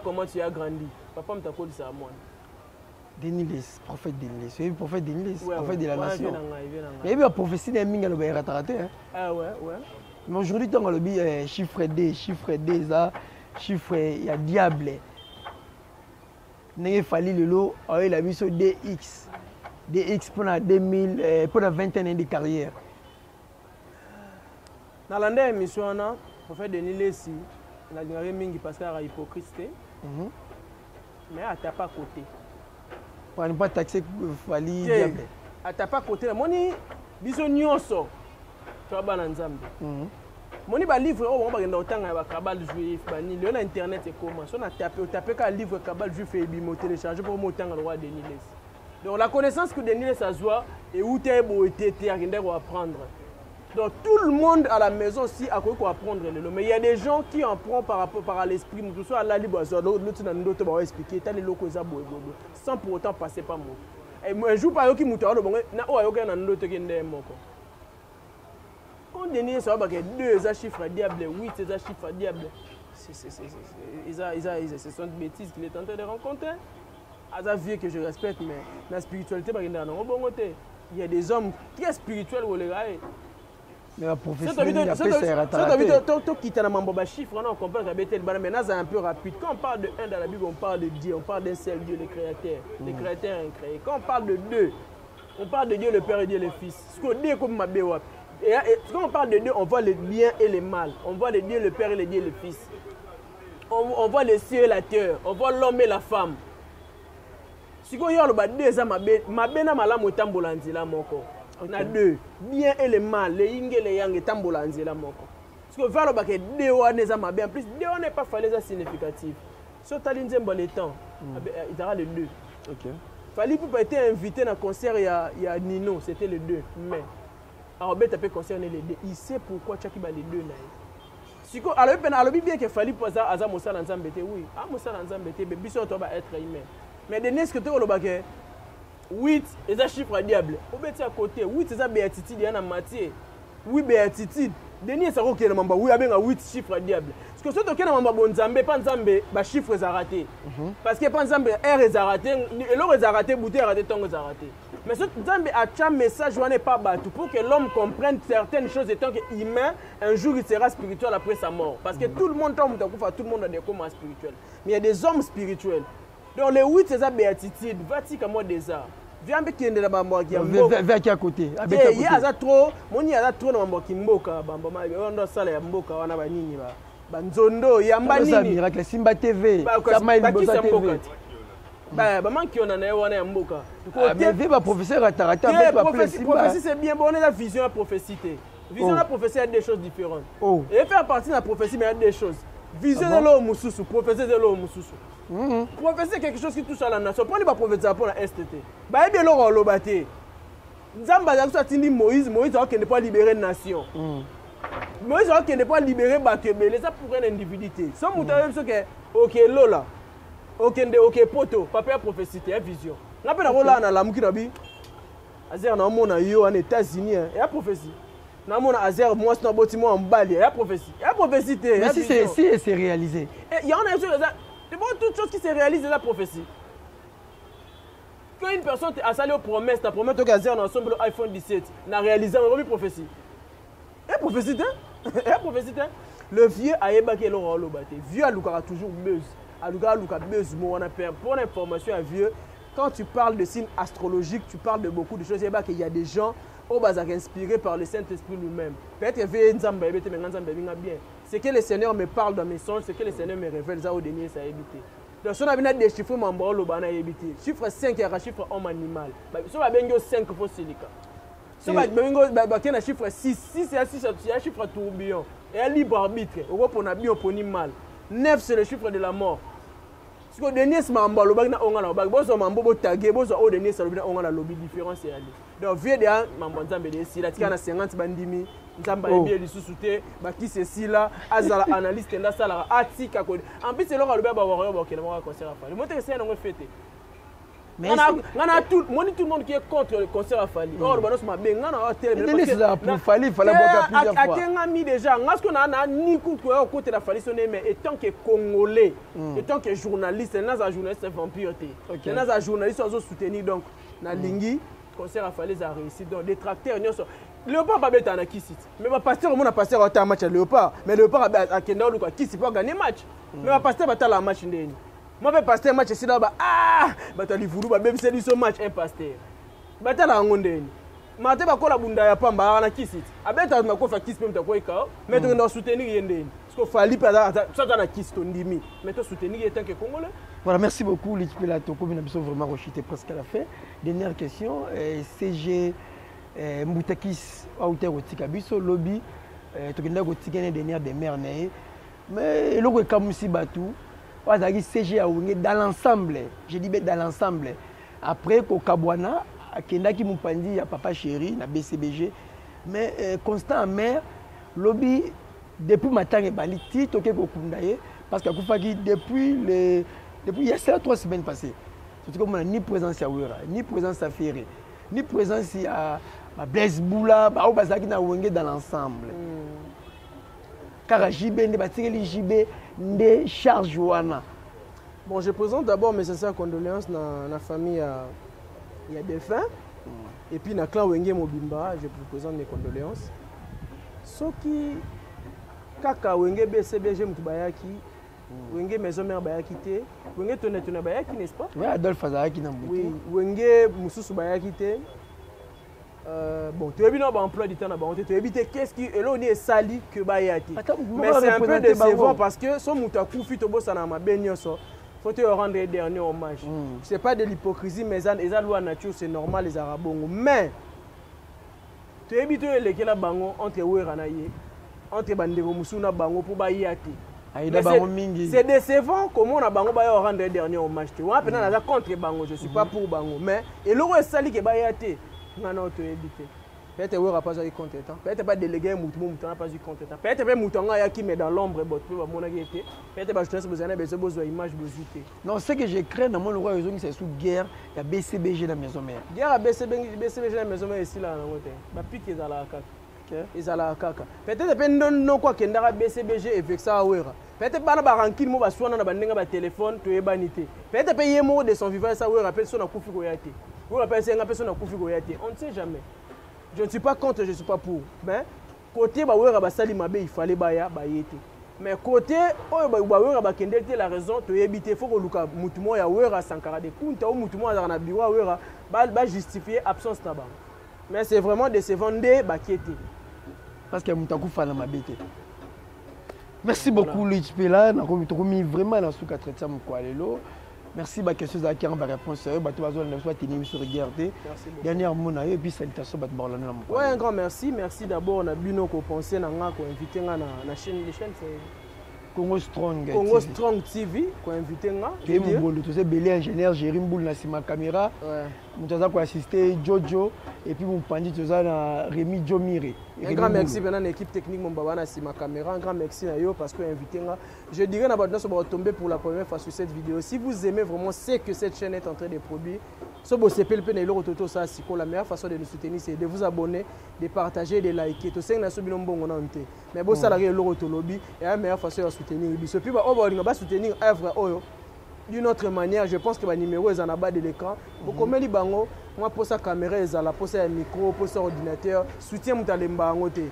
comment tu as grandi. Papa me t'a collé ça à moi. Denilis, prophète Denilis. C'est le prophète Denilis, prophète de la nation. Il y a eu la prophétie de Minga le raté. Ah ouais. Mais aujourd'hui, on a le chiffre D, ça, chiffre, il y a diable. N'est fallu le lot, il a mis sur DX pour la 2000 pour la 21 ans de carrière. Dans l'année émission on pour faire des Lessi, la dernière mingi parce qu'il y a hypocrite. Mais à ta pas côté. Pour ne pas taxer Fali diable. À ta pas côté, moni biso nyonso. Tu vas ban Nzambe. Moni ba livre on va genda otanga ba kabal juif ba ni le na internet et comment so na taper ka livre kabal juif et bi mo télécharger pour mo tanga roi Denis Lessi. Donc la connaissance que Denis Lessi a joie et où t'es beau été agenda pour apprendre. Donc tout le monde à la maison aussi a quoi apprendre le mais il y a des gens qui en prennent par rapport par l'esprit tout soit la libre l'autre dans d'autres va expliquer t'as les locaux ça sans pour autant passer par moi. Et moi je joue pas qui muta le bon na o ayoka na ndoto ki ndemoko. On Denis ça va que 2 chiffres diable 8 chiffres diable. Ce sont des bêtises qu'il est tenté de rencontrer. À sa vie que je respecte mais la spiritualité pas non bon côté. Il y a des hommes très spirituels ou les gars. Mais la profession il a fait ça raté. Tu quittes na mambo ba chiffre on comprend que betel bana mais c'est un peu rapide. Quand on parle de 1 dans la Bible, on parle de Dieu, on parle d'un seul Dieu, le créateur, le créateur incréé. Quand on parle de 2, on parle de Dieu le Père et Dieu le Fils. Ce qu'on dit comme Mabéwap. Et quand on parle de Dieu, on voit le bien et le mal. On voit le Dieu le Père et le Dieu le Fils. On voit le ciel et la terre, on voit l'homme et la femme. Si on y a le bas deux ans mabena malamu tambola nzela moko. On a 2, bien et le mal, le yin et le yang tambola nzela moko. Parce que vers le bas que 2 ans n'est pas bien, en plus 2 ans n'est pas fallu ça significatif. Sur Talinzembo le temps, il y aura le 2. OK. Fali pour pas être invité dans le concert il y a Nino, c'était le 2 mai. Alors ben tu peux concerner les 2. Il sait pourquoi tu as qui ba les 2 là. Si ko alors bien que Fali pour ça aza Moussa Nzambe oui. Ah Moussa Nzambe mais biso to ba être humain. Mais de ce que tu as le 8 c'est un chiffre diable. Au bête à côté 8 c'est béatitude en matière. Oui béatitude. Denis ça OK le mamba oui abenga 8 chiffres diable. Parce que ce que mamba bon Nzambe pas Nzambe ba chiffre za raté. Parce que pas Nzambe R est raté et l'or est raté bouteille raté tongo est raté. Mais ce Nzambe a un message on n'est pas battu pour que l'homme comprenne certaines choses étant que humain un jour il sera spirituel après sa mort parce que tout le monde tout le monde a des communs spirituels. Mais il y a des hommes spirituels. Donc les 8 c'est ça béatitude, va-t-il comme moi déjà. Viens avec qui est là bamba qui vers qui à côté. Il y a ça trop, mon il y a trop na bamba qui mboka bamba on doit ça la mboka wana ba nini ba. Banzondo yamba nini. Ça miracle Simba TV. Ça m'a une bonne TV. Bah maman qui on en a wana mboka. Mais vive professeur Atarata avec la Simba. Prophétie c'est bien bon, on est la vision à prophétie. Vision à prophétie a des choses différentes. Et faire partie de la prophétie mais il y a des choses. Vision de l'homme mususu, prophétie de l'homme mususu. Prophétie c'est quelque chose qui touche à la nation. Prenez pas prophétie pour la STT. Bah bien l'or lobate. Nzamba za tindi Moïse a ne pas libérer une nation. Moïse a ne pas libérer Bakebele ça pour un individu. Sans moutarde ce que OK lola. OK poto, papa prophétie et vision. Na pe na rola na lamuki na bi. Azer na mona yo en États-Unis et a prophétie. Na mona Azer moi c'est bâtiment en Bali et a prophétie. Et a prophétie. Mais si c'est réalisé. Il y en a une chose c'est bon toute chose qui se réalise de la prophétie. Quand une personne a sali aux promesses, ta promesse que Azer na ensemble iPhone 17 n'a réalisé une prophétie. Et prophétie le vieux a ébaqué le rôle baté. Vieux a toujours buzz. Aluka buzz mo on a pour l'information à vieux. Quand tu parles de signes astrologiques, tu parles de beaucoup de choses. Il y a des gens au bazar inspirés par le Saint-Esprit lui-même. Peut-être que c'est que le Seigneur me parle dans mes songes, c'est que le Seigneur me révèle ça au dernier, ça a évité. Donc si on a bien déchiffré mon bras, on a évité. Chiffre 5 est un chiffre homme animal. Si on a bien 5 faut silica. Si on a bien un chiffre 6, c'est un chiffre tourbillon. Et un libre arbitre. On a bien opposé mal. 9 c'est le chiffre de la mort. Si on dernier c'est mambo le bag na onga la bag bozo mambo bo tagué bozo au dernier c'est le onga la lobby différence est allé. Donc vieux de mambo nzambe de si la tika na 50 bandimi nzamba bien lisusu te ba ki c'est si là azala analyste nda sala atika ko. En plus c'est le ba ba ba okela mo concert afali. Mo te c'est na fête. Mais tout le monde qui est contre le concert afali. Or banos ma benga na télé pour fallait boka plusieurs fois. Akenga mi déjà ngasko na ni kutu au côté la fali sonné mais étant que congolais, étant que journaliste, na journaliste vampire té. Na journaliste ozo soutenir donc na lingi concert afali a réussi donc détracteurs nyoso. Léopard pas bête na kissit. Mais ma pasteur mon pasteur ata match Léopard, mais Léopard a kenda luka kissit pour gagner match. Mais ma pasteur bata la match ndeni. Moi, je pasteur match ici là-bas. Ah, batali voulu, même c'est du match un pasteur. Batala ngondeni. Mate ba kola bunda ya pamba na kisit. Abeta na ko fa kis même ta ko ika. Mais tu dois soutenir yendeni. Parce que fali pas ça na kis to ndimi. Mais tu soutenir en tant que Congolais. Voilà, merci beaucoup l'équipe là Toko bina biso vraiment rechuté presque à la fin. Dernière question, CG Mbutakis Aouter Otika biso lobby tokenda ko tikene dernière des mères né. Mais loko kamusi batu. Wazaki CG Aounger dans l'ensemble. Je dis bien dans l'ensemble. Après Kokabwana Kendaki Mupandi ya papa chéri na BCBG mais constant amer lobby depuis matin et baliti toke kokundaye parce que akufaki depuis il y a 3 semaines passées surtout comme on a ni présence à Wera ni présence à Ferré ni présence à Blaise Boula ba bazaki na wenge dans l'ensemble car JB ne batikeli JB nde charge wana. Bon, je présente d'abord mes sincères condoléances dans la famille il y a des fins. Et puis, dans le clan Wenge Mobimba, je vous présente mes condoléances. Ce qui, Kaka Wenge BCBG Mtubayaki, Wenge Maison Mère Bayaki, Wenge Tonetuna Bayaki, n'est-ce pas? Oui, Adolphe Azaraki n'a pas. Oui, Wenge Moussous Bayaki. Bon, tu as vu notre emploi du temps, tu as évité qu'est-ce qui est là, on est sali que Bayaki. Mais c'est un peu décevant parce que son Moutakou fit au bout, ça n'a pas béni. Faut te rendre les derniers hommages. Ce n'est pas de l'hypocrisie, mais les lois nature, c'est normal, les Arabes. Mais, tu as évité les bango entre Oueranaye, entre Bandero Moussuna Bango pour Bayati. C'est décevant comment on a Bango Bayo rendre les derniers hommages. Tu vois, maintenant, on a contre Bango, je ne suis pas pour Bango. Mais, et l'eau est sali que Bayati. Non, tu as évité. Peut-être que n'a pas eu compétent. Peut-être pas délégué Mouton n'a pas eu compétent. Peut-être que Mouton qui met dans l'ombre peut-être que je besoin d'image. Non, ce que je crains dans mon roi, c'est sous guerre, il y a BCBG dans la maison mère. Guerre à BCBG dans la maison mère ici là. Ma pique est à la caca. Ils à la caca. Peut-être que non quoi qu'il y a BCBG et fait ça à Ouera. Peut-être pas na ranking mo ba soana na bandenga ba téléphone to ebanité. Peut-être payer mo de son vivant ça Ouera appelle son na kufi goyate. Ouera appelle ça personne na kufi goyate. On ne sait jamais. Je ne suis pas contre, je ne suis pas pour. Mais côté Bawera Basali Mabe, il fallait Baya, Bayete. Mais côté Bawera Bakendel, la raison, tu es évité, il faut que Luka Moutumo ya Wera Sankara de Kunta ou Moutumo à Biwa Wera, va justifier absence tabac. Mais c'est vraiment de se vendre Bakete. Parce que Moutakou Fana Mabete. Merci beaucoup, Luis Pela. Nous avons vraiment dans ce cas de traitement. Merci pour la question de la réponse. Merci beaucoup. Dernière mot, et puis salutations. Oui, un grand merci. Merci d'abord à Bino qui a pensé à inviter à la chaîne. Congo Strong TV qui a invité à tu Belé ingénieur Jérim Boul na sima caméra. Nous avons assisté Jojo et puis mon pandi tu as Rémi Jomire. Un grand merci à l'équipe technique mon baba na sima caméra. Un grand merci à eux parce que invité je dirais na ba va tomber pour la première fois sur cette vidéo. Si vous aimez vraiment ce que cette chaîne est en train de produire, ce beau CPL Penelo Toto ça c'est la meilleure façon de nous soutenir c'est de vous abonner, de partager, de liker. Tout ça na so binombo ngona nte. Mais bon ça la loro to lobby et la meilleure façon de soutenir biso puis ba soutenir œuvre oyo d'une autre manière. Je pense que le numéro est en bas de l'écran. Comme les bango, moi pour sa caméra, pour sa micro, pour sa ordinateur, soutien Mutalemba Angote. Tout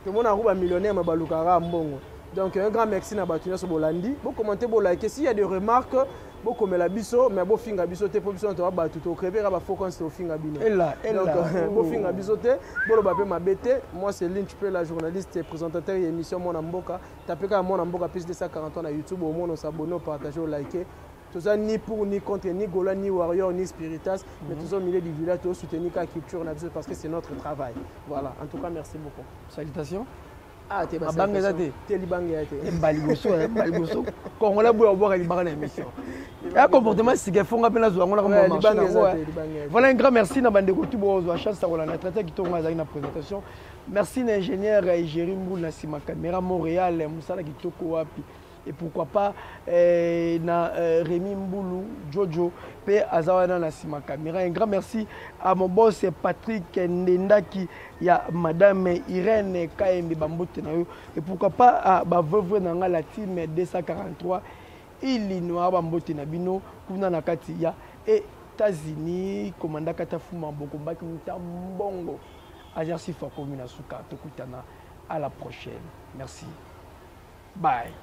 le monde a un millionnaire, mais Balukara Mbongo. Donc un grand merci à Batunia Sobolandi. Vous commentez, vous likez. S'il y a des remarques, vous commentez la biso, mais vous finga biso te, pour biso on va tout au créver, va faut qu'on se finga bino. Elle là. Vous finga biso te, vous le bapé ma bête. Moi c'est Lynch Pe, la journaliste et présentateur de l'émission Mon Amboka. Tapez quand Mon Amboka plus de 140 ans à YouTube, au moins on s'abonne, partager, liker. Tout ça ni pour, ni contre, ni Gola, ni Warrior, ni Spiritas, mais tout ça au milieu du village, tout soutenir la culture parce que c'est notre travail. Voilà, en tout cas, merci beaucoup. Salutations. Ah, t'es un comportement c'est qu'il faut rappeler voilà un grand merci na bande ko tubo zo chance ça la traité qui tombe dans la présentation. Merci l'ingénieur Jérim Boul na sima caméra Montréal Moussala qui toko wapi. Et pourquoi pas Rémi Mboulou, Jojo, P. Azawana na sima caméra. Un grand merci à mon boss Patrick Ndendaki, il y a Madame Irène Kaembe Bambote. Et pourquoi pas à Bavevre dans la team 243, Illinois Bambote Nabino, Kuna Nakatia, et États-Unis, commandant Katafuma Bokomba Mbongo. Agersi Fakomina Souka, Tokutana. À la prochaine. Merci. Bye.